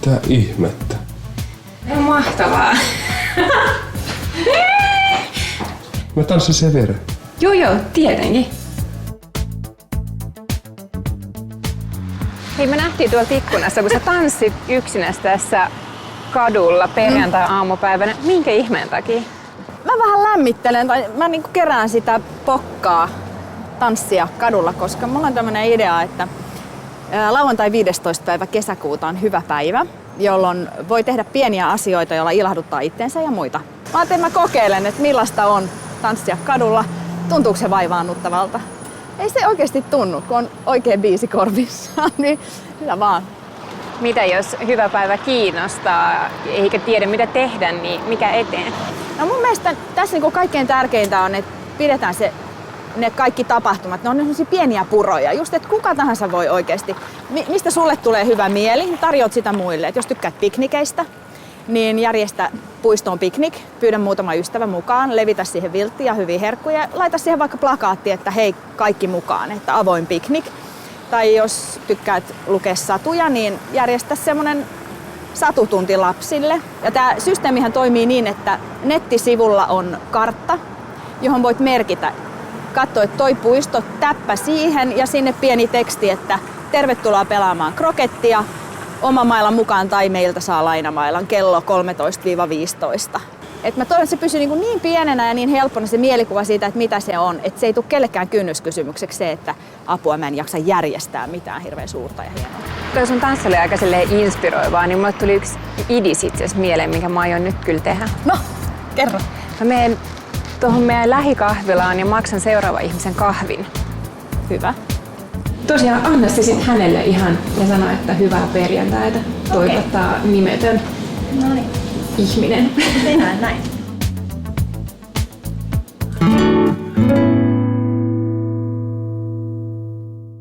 Mitä ihmettä? No mahtavaa. Mä tanssin sen viereen. Joo, tietenkin. Hei, me nähtiin tuolta ikkunassa, kun sä tanssit yksinäs tässä kadulla perjantai-aamupäivänä. Minkä ihmeen takia? Mä vähän lämmittelen, tai mä niinku kerään sitä pokkaa tanssia kadulla, koska mulla on tämmönen idea, että lauantai 15. päivä kesäkuuta on hyvä päivä, jolloin voi tehdä pieniä asioita, joilla ilahduttaa itsensä ja muita. Mä ajattelin, mä kokeilen, että millaista on tanssia kadulla. Tuntuuko se vaivaannuttavalta? Ei se oikeasti tunnu, kun on oikein biisi korvissa, niin hyvä vaan. Mitä jos hyvä päivä kiinnostaa eikä tiedä mitä tehdä, niin mikä eteen? No mun mielestä tässä niinku kaikkein tärkeintä on, että pidetään ne kaikki tapahtumat, ne on sellaisia pieniä puroja, just että kuka tahansa voi oikeasti, mistä sulle tulee hyvä mieli, niin tarjoat sitä muille. Et jos tykkäät piknikeistä, niin järjestä puistoon piknik, pyydä muutama ystävä mukaan, levitä siihen vilttiä ja hyviä herkkuja, laita siihen vaikka plakaatti, että hei kaikki mukaan, että avoin piknik. Tai jos tykkäät lukea satuja, niin järjestä semmonen satutunti lapsille. Ja tää systeemihän toimii niin, että nettisivulla on kartta, johon voit merkitä. Katso, että toi puisto, täppä siihen ja sinne pieni teksti, että tervetuloa pelaamaan krokettia. Oma mailan mukaan tai meiltä saa lainamailan kello 13-15. Et mä toivon, että se pysyy niin pienenä ja niin helppona se mielikuva siitä, että mitä se on. Että se ei tule kellekään kynnyskysymykseksi se, että apua mä en jaksa järjestää mitään hirveän suurta ja hienoa. Toi sun tanssi oli aika inspiroivaa, niin mulle tuli yksi idis itse asiassa mieleen, minkä mä aion nyt kyllä tehdä. No, kerro. Mä menen tuohon meidän lähikahvilaan ja maksan seuraavan ihmisen kahvin. Hyvä. Tosiaan anna se sitten hänelle ihan ja sano, että hyvää perjantaita. Toivottaa nimetön ihminen. Tehdään näin.